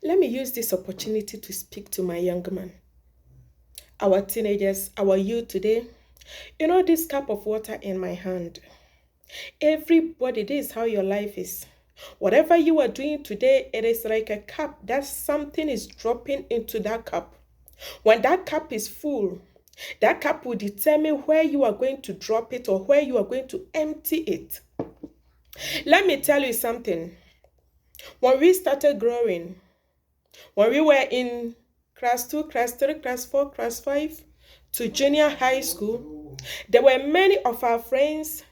Let me use this opportunity to speak to my young man, our teenagers, our youth today. You know, this cup of water in my hand. Everybody, this is how your life is. Whatever you are doing today, it is like a cup. That something is dropping into that cup. When that cup is full, that cup will determine where you are going to drop it or where you are going to empty it. Let me tell you something. When we started growing, when we were in class 2, class 3, class 4, class 5 to junior high school, there were many of our friends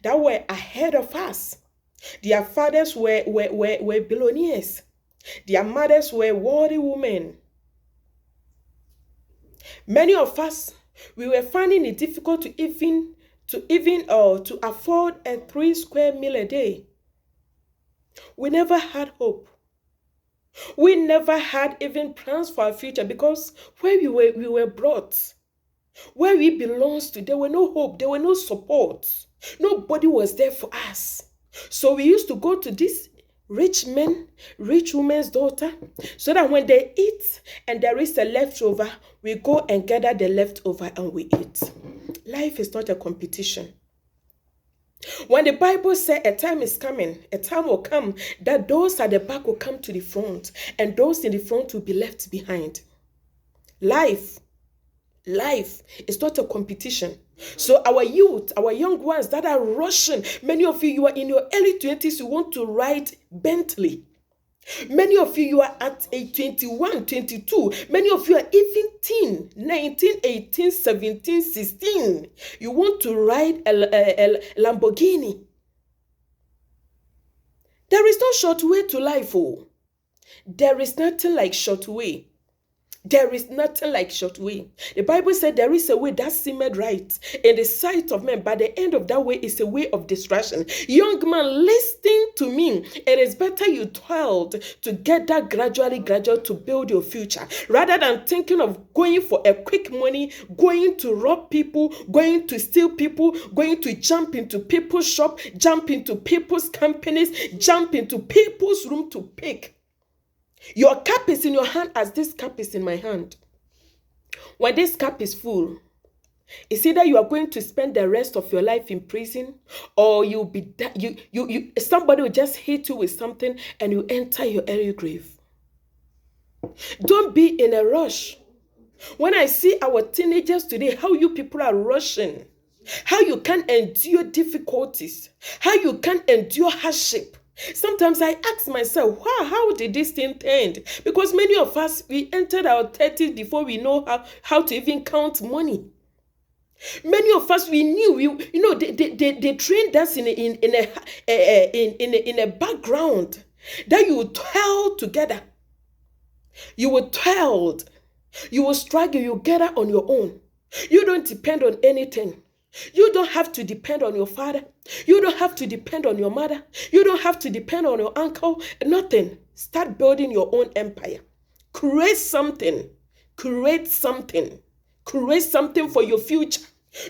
that were ahead of us. Their fathers were billionaires. Their mothers were wealthy women. Many of us, we were finding it difficult to afford a 3 square meal a day. We never had hope. We never had even plans for our future because where we were brought, where we belonged to, there were no hope, there were no support. Nobody was there for us. So we used to go to this rich woman's daughter, so that when they eat and there is a leftover, we go and gather the leftover and we eat. Life is not a competition. When the Bible says a time is coming, a time will come that those at the back will come to the front and those in the front will be left behind. Life is not a competition. So our youth, our young ones that are rushing, many of you are in your early 20s, you want to ride Bentley. Many of you are at age 21, 22. Many of you are even 19, 18, 17, 16. You want to ride a Lamborghini. There is no short way to life. Oh. There is nothing like short way. There is nothing like short way. The Bible said there is a way that seemeth right in the sight of men, but the end of that way is a way of destruction. Young man, listen to me. It is better you toiled to get that gradual to build your future, rather than thinking of going for a quick money, going to rob people, going to steal people, going to jump into people's shop, jump into people's companies, jump into people's room to pick. Your cup is in your hand as this cup is in my hand. When this cup is full, it's either you are going to spend the rest of your life in prison, or somebody will just hit you with something and you enter your early grave. Don't be in a rush. When I see our teenagers today, how you people are rushing, how you can endure difficulties, how you can endure hardship. Sometimes I ask myself, wow, how did this thing end? Because many of us, we entered our 30s before we know how to even count money. Many of us, we knew, they trained us in a background that you would toil together. You will toil, you will struggle, you gather on your own. You don't depend on anything. You don't have to depend on your father. You don't have to depend on your mother. You don't have to depend on your uncle. Nothing. Start building your own empire. Create something. Create something. Create something for your future.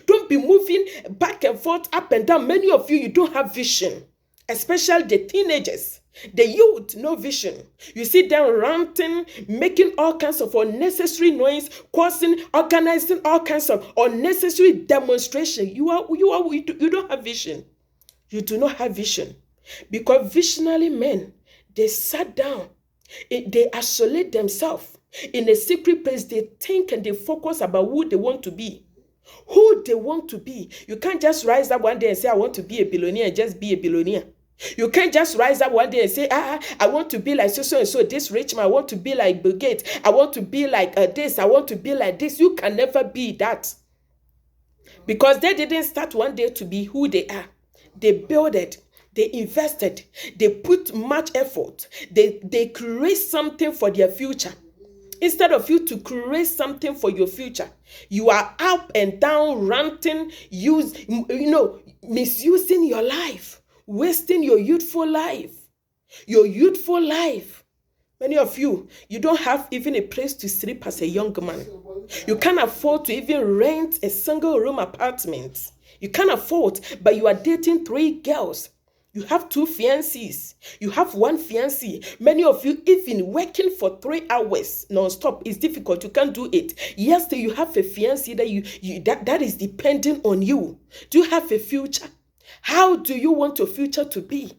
Don't be moving back and forth, up and down. Many of you don't have vision, especially the teenagers. The youth, no vision. You see them ranting, making all kinds of unnecessary noise, organizing all kinds of unnecessary demonstration. You don't have vision. You do not have vision. Because visionary men, they sat down, they isolate themselves in a secret place. They think and they focus about who they want to be. Who they want to be. You can't just rise up one day and say, I want to be a billionaire, just be a billionaire. You can't just rise up one day and say, I want to be like so and so, this rich man. I want to be like Bill Gates. I want to be like this. I want to be like this. You can never be that. Because they didn't start one day to be who they are. They built it. They invested. They put much effort. They create something for their future. Instead of you to create something for your future, you are up and down, ranting, misusing your life. Wasting your youthful life. Your youthful life. Many of you, you don't have even a place to sleep as a young man. You can't afford to even rent a single room apartment. You can't afford, but you are dating 3 girls. You have 2 fiancés. You have 1 fiancé. Many of you, even working for 3 hours non-stop, is difficult. You can't do it. Yes, you have a fiancé that is depending on you. Do you have a future? How do you want your future to be?